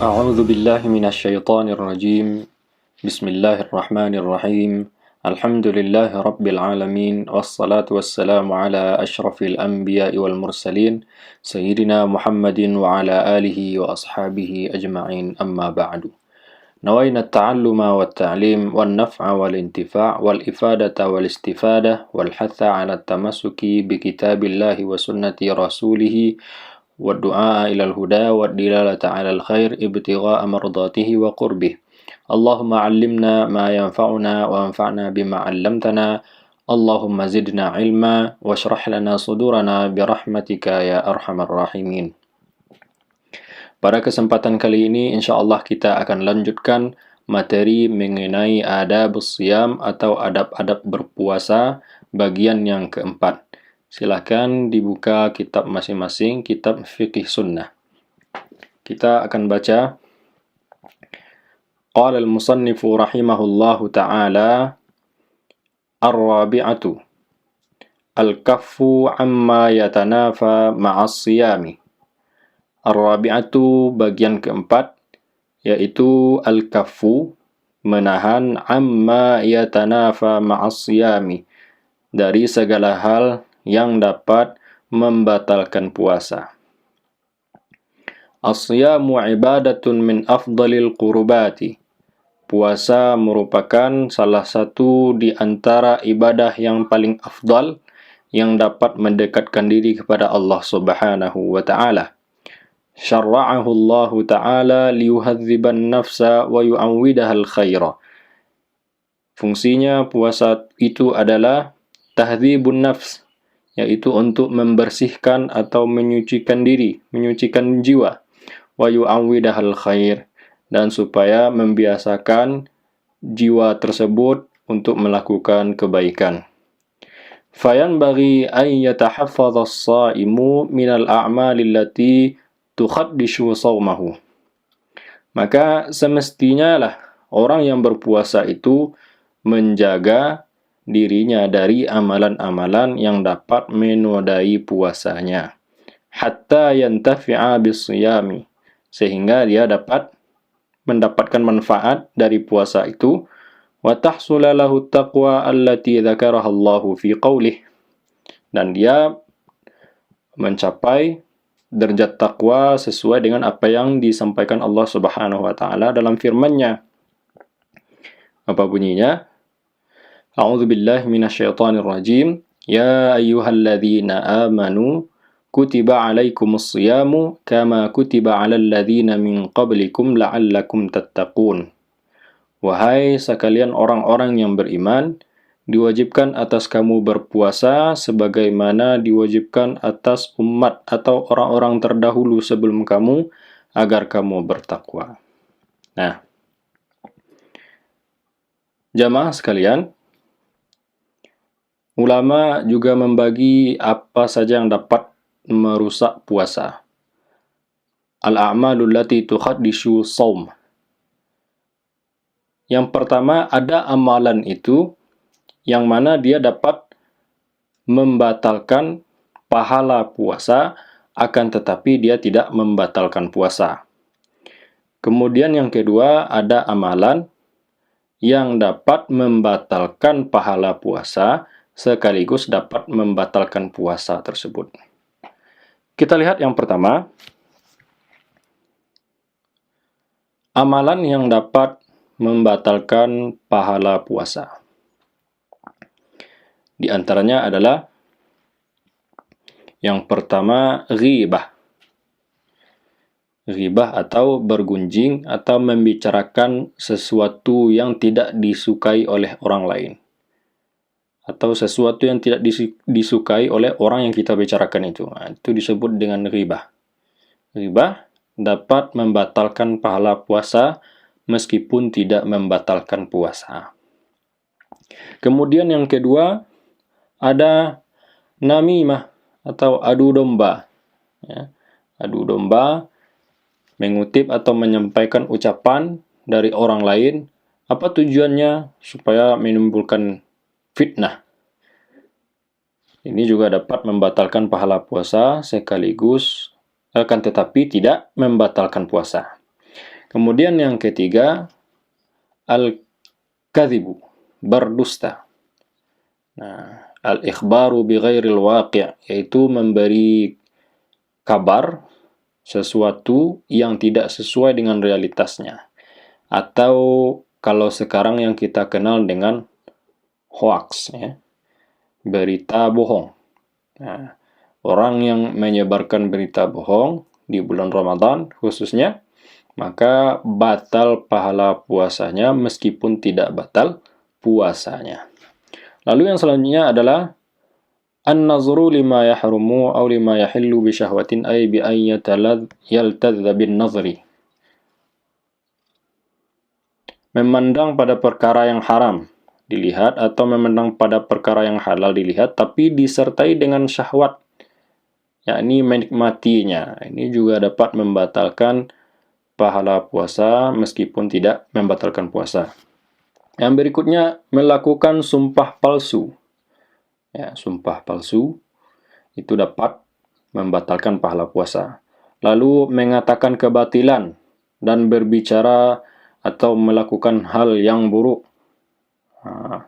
أعوذ بالله من الشيطان الرجيم. بسم الله الرحمن الرحيم. الحمد لله رب العالمين، والصلاة والسلام على أشرف الأنبياء والمرسلين سيدنا محمد وعلى آله وأصحابه أجمعين، أما بعد. نوينا التعلم والتعليم والنفع والانتفاع والإفادة والاستفادة والحث على التمسك بكتاب الله وسنة رسوله والدعاء إلى الهدى والدلالة على الخير ابتغاء مرضاته وقربه. اللهم علمنا ما ينفعنا وانفعنا بما علمتنا. اللهم زدنا علما واشرح لنا صدورنا برحمتك يا أرحم الراحمين. Pada kesempatan kali ini insyaallah kita akan lanjutkan materi mengenai adabus shiyam atau adab-adab berpuasa bagian yang keempat. Silahkan dibuka kitab masing-masing, kitab Fiqh Sunnah. Kita akan baca. Qala al-musannifu rahimahullahu ta'ala, Ar-rabi'atu al-kaffu amma yatanafa ma'as siyami. Ar-rabi'atu bagian keempat, yaitu al-kaffu, menahan amma yatanafa ma'as siyami, dari segala hal yang dapat membatalkan puasa. As-siyamu ibadatun min afdalil qurbati. Puasa merupakan salah satu di antara ibadah yang paling afdal yang dapat mendekatkan diri kepada Allah Subhanahu wa ta'ala. Syara'ahu Allah ta'ala liyuhadziban nafsa wa yu'awwidaha al-khaira. Fungsinya puasa itu adalah tahdzibun nafs, yaitu untuk membersihkan atau menyucikan diri, menyucikan jiwa. Wa yu'awwidahal khair, dan supaya membiasakan jiwa tersebut untuk melakukan kebaikan. Fayanbaghi an yatahaffadha as-sha'imu minal a'mali allati tukhaddishu shawmahu. Maka semestinya lah orang yang berpuasa itu menjaga dirinya dari amalan-amalan yang dapat menodai puasanya. Hatta yantafi'a bisiyami, sehingga dia dapat mendapatkan manfaat dari puasa itu. Wa tahsula lahu taqwa allati dzakaraha Allahu fi qaulih, dan dia mencapai derajat takwa sesuai dengan apa yang disampaikan Allah Subhanahu wa taala dalam firman-Nya. Apa bunyinya? A'udzu billahi minasyaitonir rajim. Ya ayyuhalladzina amanu kutiba 'alaikumus shiyamu kama kutiba 'alal ladzina min qablikum la'allakum tattaqun. Wahai sekalian orang-orang yang beriman, diwajibkan atas kamu berpuasa sebagaimana diwajibkan atas umat atau orang-orang terdahulu sebelum kamu agar kamu bertakwa. Nah, jamaah sekalian, ulama juga membagi apa saja yang dapat merusak puasa. Al-a'malul lati tukhaddishu shaum. Yang pertama, ada amalan itu yang mana dia dapat membatalkan pahala puasa, akan tetapi dia tidak membatalkan puasa. Kemudian yang kedua, ada amalan yang dapat membatalkan pahala puasa, sekaligus dapat membatalkan puasa tersebut. Kita lihat yang pertama, amalan yang dapat membatalkan pahala puasa. Di antaranya adalah yang pertama, ghibah. Ghibah atau bergunjing atau membicarakan sesuatu yang tidak disukai oleh orang lain, atau sesuatu yang tidak disukai oleh orang yang kita bicarakan itu. Nah, itu disebut dengan ghibah. Ghibah dapat membatalkan pahala puasa meskipun tidak membatalkan puasa. Kemudian yang kedua, ada namimah atau adu domba. Ya. Adu domba, mengutip atau menyampaikan ucapan dari orang lain. Apa tujuannya? Supaya menimbulkan fitnah. Ini juga dapat membatalkan pahala puasa sekaligus akan tetapi tidak membatalkan puasa. Kemudian yang ketiga, al-kadhibu, berdusta. Nah, al-ikhbaru bighairil waqi', yaitu memberi kabar sesuatu yang tidak sesuai dengan realitasnya. Atau kalau sekarang yang kita kenal dengan hoax, ya, berita bohong. Nah, orang yang menyebarkan berita bohong di bulan Ramadan khususnya, maka batal pahala puasanya meskipun tidak batal puasanya. Lalu yang selanjutnya adalah an-nazru lima yahrumu aw lima yahillu bi syahwatin ay bi an yaltadza bin nazri. Memandang pada perkara yang haram dilihat atau memandang pada perkara yang halal dilihat tapi disertai dengan syahwat, yakni menikmatinya. Ini juga dapat membatalkan pahala puasa meskipun tidak membatalkan puasa. Yang berikutnya, melakukan sumpah palsu. Ya, sumpah palsu itu dapat membatalkan pahala puasa. Lalu mengatakan kebatilan dan berbicara atau melakukan hal yang buruk. Nah,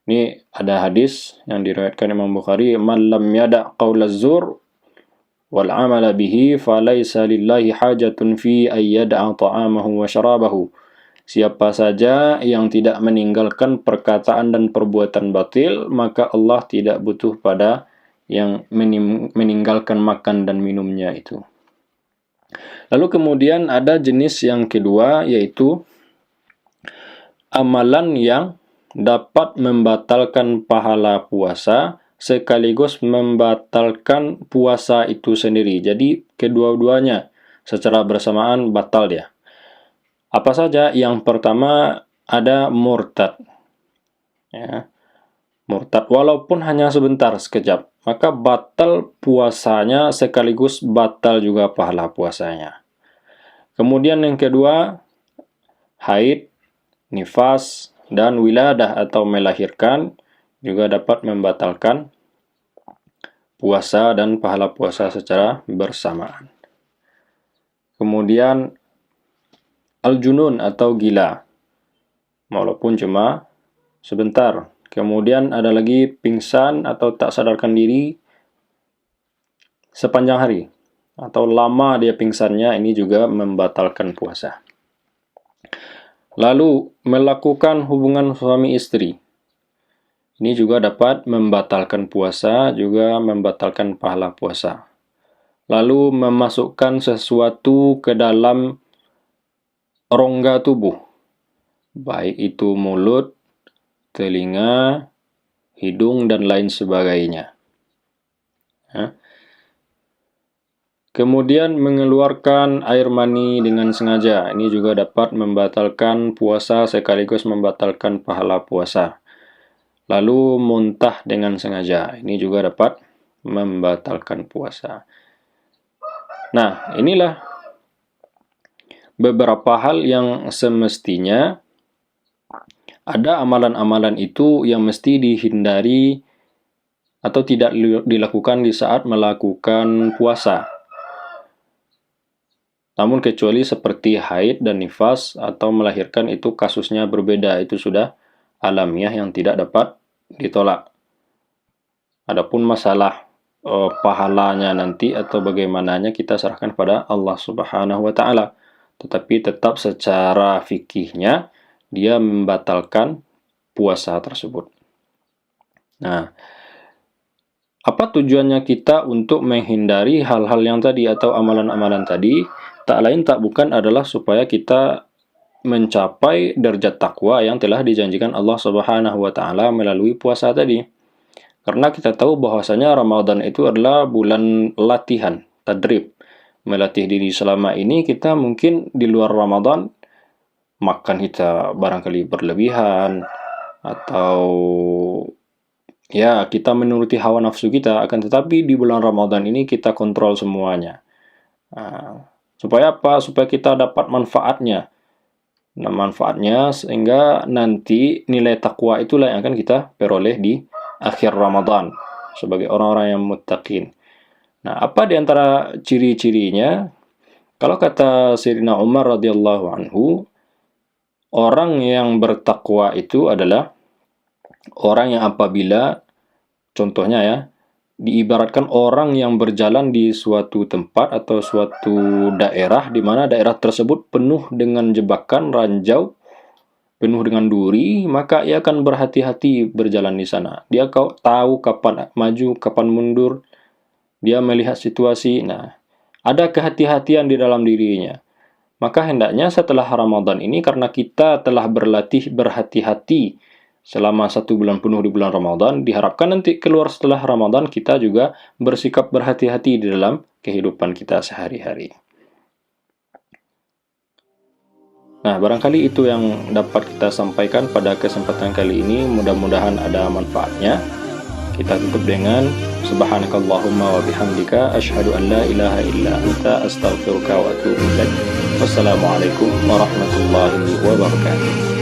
ini ada hadis yang diriwayatkan Imam Bukhari, "Man lam yada' qaulaz zur wal 'amala bihi falaysa lillahi hajatun fi ay yada'a ta'amahu wa syarabahu." Siapa saja yang tidak meninggalkan perkataan dan perbuatan batil, maka Allah tidak butuh pada yang meninggalkan makan dan minumnya itu. Lalu kemudian ada jenis yang kedua, yaitu amalan yang dapat membatalkan pahala puasa sekaligus membatalkan puasa itu sendiri. Jadi kedua-duanya secara bersamaan batal dia. Apa saja? Yang pertama ada murtad. Ya. Murtad walaupun hanya sebentar, sekejap, maka batal puasanya sekaligus batal juga pahala puasanya. Kemudian yang kedua, haid, nifas, dan wiladah atau melahirkan juga dapat membatalkan puasa dan pahala puasa secara bersamaan. Kemudian al-junun atau gila, walaupun cuma sebentar. Kemudian ada lagi pingsan atau tak sadarkan diri sepanjang hari, atau lama dia pingsannya, ini juga membatalkan puasa. Lalu melakukan hubungan suami istri, ini juga dapat membatalkan puasa, juga membatalkan pahala puasa. Lalu memasukkan sesuatu ke dalam rongga tubuh, baik itu mulut, telinga, hidung, dan lain sebagainya. Ya. Kemudian mengeluarkan air mani dengan sengaja, ini juga dapat membatalkan puasa sekaligus membatalkan pahala puasa. Lalu muntah dengan sengaja, ini juga dapat membatalkan puasa. Nah, inilah beberapa hal yang semestinya ada amalan-amalan itu yang mesti dihindari atau tidak dilakukan di saat melakukan puasa. Namun kecuali seperti haid dan nifas atau melahirkan, itu kasusnya berbeda, itu sudah alamiah yang tidak dapat ditolak. Adapun masalah pahalanya nanti atau bagaimananya kita serahkan pada Allah Subhanahu wa taala. Tetapi tetap secara fikihnya dia membatalkan puasa tersebut. Nah, apa tujuannya kita untuk menghindari hal-hal yang tadi atau amalan-amalan tadi? Tak lain tak bukan adalah supaya kita mencapai derajat takwa yang telah dijanjikan Allah Subhanahu wa taala melalui puasa tadi. Karena kita tahu bahwasanya Ramadan itu adalah bulan latihan, tadrib. Melatih diri selama ini kita mungkin di luar Ramadan makan kita barangkali berlebihan atau ya kita menuruti hawa nafsu kita, akan tetapi di bulan Ramadan ini kita kontrol semuanya. Nah, supaya apa? Supaya kita dapat manfaatnya. Nah, manfaatnya sehingga nanti nilai takwa itulah yang akan kita peroleh di akhir Ramadan sebagai orang-orang yang muttaqin. Nah, apa di antara ciri-cirinya? Kalau kata Sayyidina Umar radhiyallahu anhu, orang yang bertakwa itu adalah orang yang apabila, contohnya ya, diibaratkan orang yang berjalan di suatu tempat atau suatu daerah di mana daerah tersebut penuh dengan jebakan, ranjau, penuh dengan duri, maka ia akan berhati-hati berjalan di sana. Dia tahu kapan maju, kapan mundur, dia melihat situasi. Nah, ada kehati-hatian di dalam dirinya. Maka hendaknya setelah Ramadan ini, karena kita telah berlatih berhati-hati selama 1 bulan penuh di bulan Ramadan, diharapkan nanti keluar setelah Ramadan kita juga bersikap berhati-hati di dalam kehidupan kita sehari-hari. Nah, barangkali itu yang dapat kita sampaikan pada kesempatan kali ini. Mudah-mudahan ada manfaatnya. Kita tutup dengan subhanakallahumma wa bihamdika asyhadu an la ilaha illa anta astaghfiruka wa atubu ilaik. Wassalamualaikum warahmatullahi wabarakatuh.